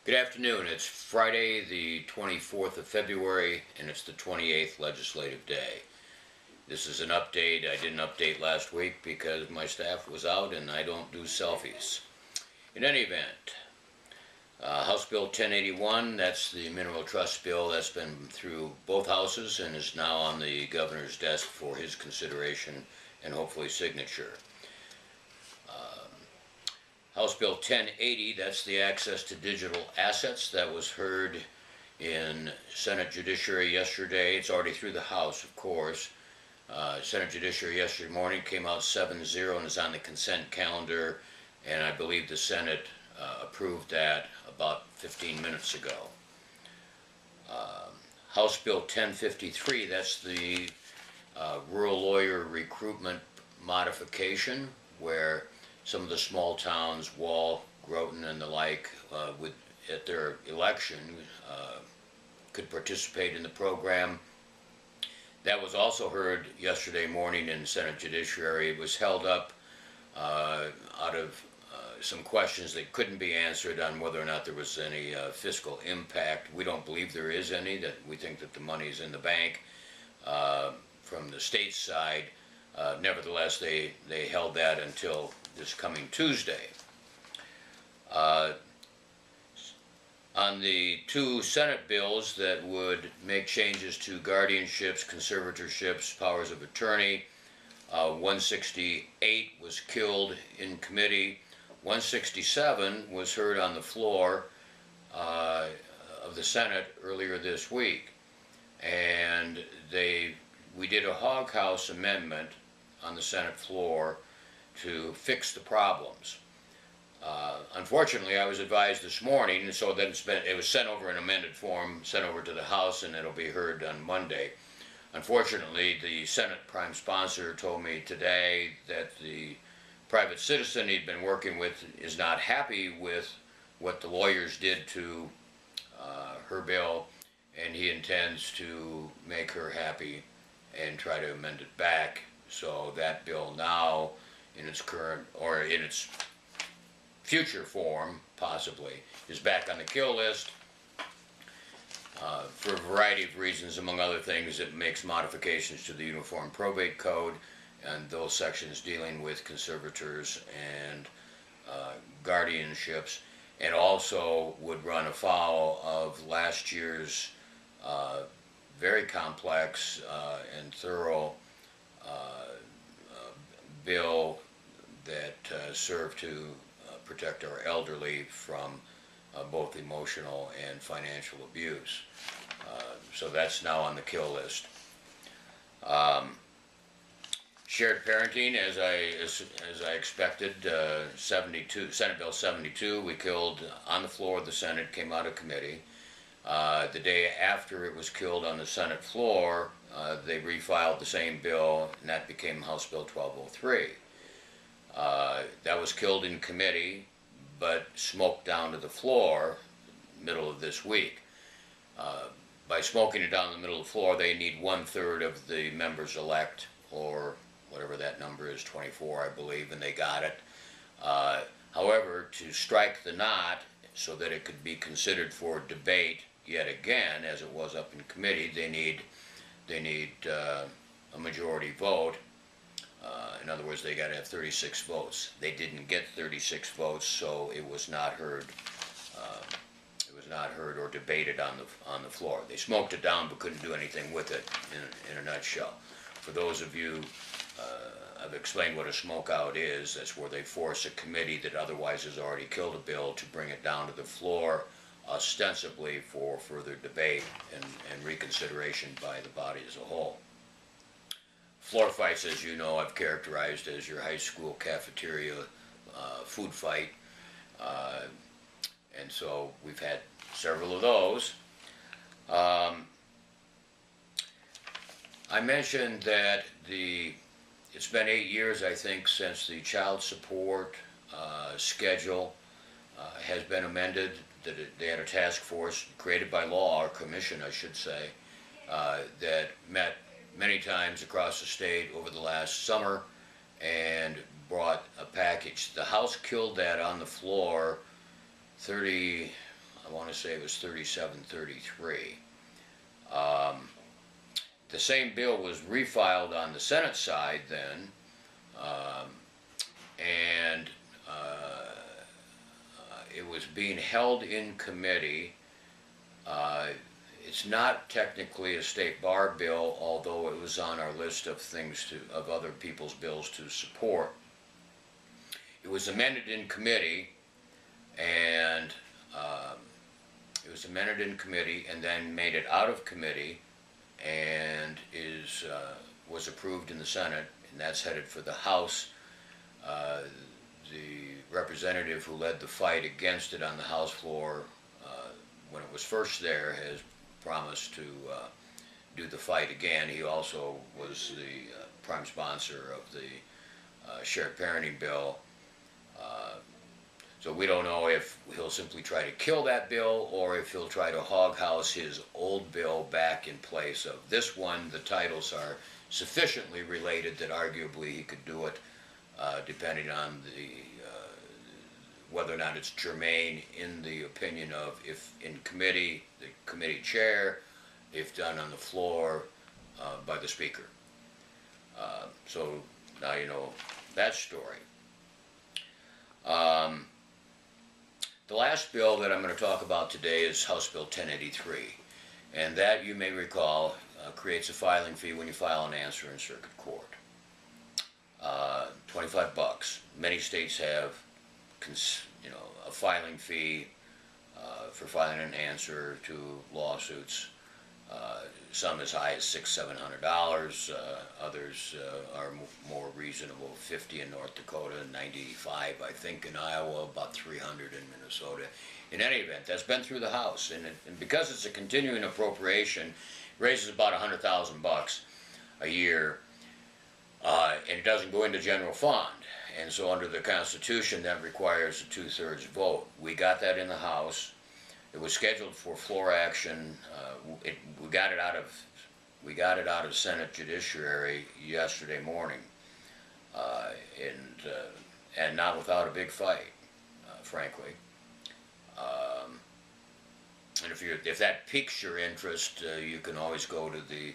Good afternoon. It's Friday, the 24th of February, and it's the 28th legislative day. This is an update. I didn't update last week because my staff was out and I don't do selfies. In any event, House Bill 1081, that's the mineral trust bill that's been through both houses and is now on the governor's desk for his consideration and hopefully signature. House Bill 1080, that's the access to digital assets, that was heard in Senate Judiciary yesterday. It's already through the House, of course. Senate Judiciary yesterday morning came out 7-0 and is on the consent calendar, and I believe the Senate approved that about 15 minutes ago. House Bill 1053, that's the rural lawyer recruitment modification, where some of the small towns, Wall, Groton, and the like, at their election, could participate in the program. That was also heard yesterday morning in Senate Judiciary. It was held up out of some questions that couldn't be answered on whether or not there was any fiscal impact. We don't believe there is any. That we think that the money is in the bank from the state side. Nevertheless, they held that until this coming Tuesday. On the two Senate bills that would make changes to guardianships, conservatorships, powers of attorney, 168 was killed in committee. 167 was heard on the floor of the Senate earlier this week, and we did a hog house amendment on the Senate floor to fix the problems. Unfortunately, I was advised this morning, so then it was sent over in amended form, sent over to the House, and it'll be heard on Monday. Unfortunately, the Senate prime sponsor told me today that the private citizen he'd been working with is not happy with what the lawyers did to her bill, and he intends to make her happy and try to amend it back. So that bill now, in its current, or in its future form, possibly, is back on the kill list for a variety of reasons. Among other things, it makes modifications to the Uniform Probate Code and those sections dealing with conservators and guardianships, and also would run afoul of last year's very complex and thorough bill that served to protect our elderly from both emotional and financial abuse. So that's now on the kill list. Shared parenting, as I expected, 72, Senate Bill 72, we killed on the floor of the Senate, came out of committee. The day after it was killed on the Senate floor, they refiled the same bill, and that became House Bill 1203. That was killed in committee, but smoked down to the floor middle of this week. By smoking it down the middle of the floor, they need 1/3 of the members elect, or whatever that number is, 24, I believe, and they got it. However, to strike the knot so that it could be considered for debate yet again, as it was up in committee, they need a majority vote. In other words, they got to have 36 votes. They didn't get 36 votes, so it was not heard. It was not heard or debated on the floor. They smoked it down, but couldn't do anything with it. In a nutshell, for those of you, I've explained what a smokeout is. That's where they force a committee that otherwise has already killed a bill to bring it down to the floor, ostensibly for further debate and reconsideration by the body as a whole. Floor fights, as you know, I've characterized as your high school cafeteria food fight, and so we've had several of those. I mentioned that it's been 8 years, I think, since the child support schedule has been amended. They had a task force created by law, or commission, I should say, that met many times across the state over the last summer and brought a package. The House killed that on the floor 30, I want to say it was 3733. The same bill was refiled on the Senate side then, and it was being held in committee. It's not technically a state bar bill, although it was on our list of things of other people's bills to support. It was amended in committee, and then made it out of committee, and was approved in the Senate, and that's headed for the House. The representative who led the fight against it on the House floor when it was first there has promised to do the fight again. He also was the prime sponsor of the shared parenting bill. So we don't know if he'll simply try to kill that bill or if he'll try to hoghouse his old bill back in place of this one. The titles are sufficiently related that arguably he could do it, depending on whether or not it's germane in the opinion of, if in committee, the committee chair, if done on the floor by the speaker. So now you know that story. The last bill that I'm going to talk about today is House Bill 1083, and that, you may recall, creates a filing fee when you file an answer in circuit court. $25. Many states have, a filing fee for filing an answer to lawsuits. Some as high as $600–700. Others are more reasonable, $50 in North Dakota, $95 I think in Iowa, about $300 in Minnesota. In any event, that's been through the House, and because it's a continuing appropriation, it raises about $100,000 a year, and it doesn't go into general fund. And so under the Constitution, that requires a 2/3 vote. We got that in the House. It was scheduled for floor action. We got it out of Senate Judiciary yesterday morning, and not without a big fight, frankly. And if that piques your interest, you can always go to the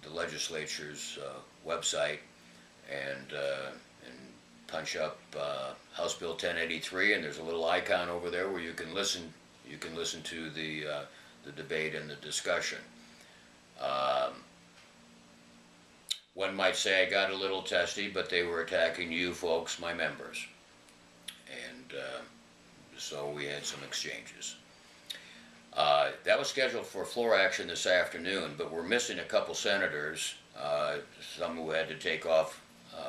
legislature's website and punch up House Bill 1083, and there's a little icon over there where you can listen. You can listen to the debate and the discussion. One might say I got a little testy, but they were attacking you folks, my members, and so we had some exchanges. That was scheduled for floor action this afternoon, but we're missing a couple senators, some who had to take off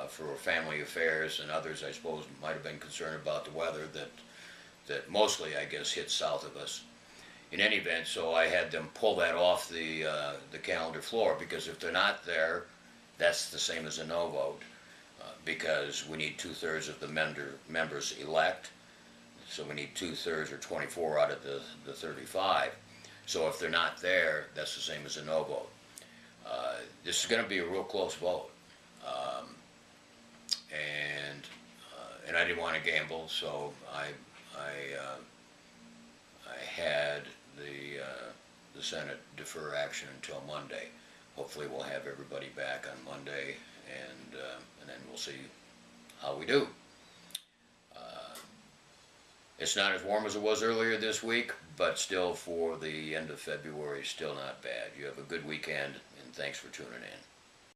for family affairs, and others, I suppose, might have been concerned about the weather that mostly, I guess, hit south of us. In any event, so I had them pull that off the calendar floor, because if they're not there, that's the same as a no vote, because we need 2/3 of the members elect, so we need 2/3 or 24 out of the 35. So if they're not there, that's the same as a no vote. This is going to be a real close vote. And I didn't want to gamble, so I had the Senate defer action until Monday. Hopefully we'll have everybody back on Monday, and then we'll see how we do. It's not as warm as it was earlier this week, but still, for the end of February, still not bad. You have a good weekend, and thanks for tuning in.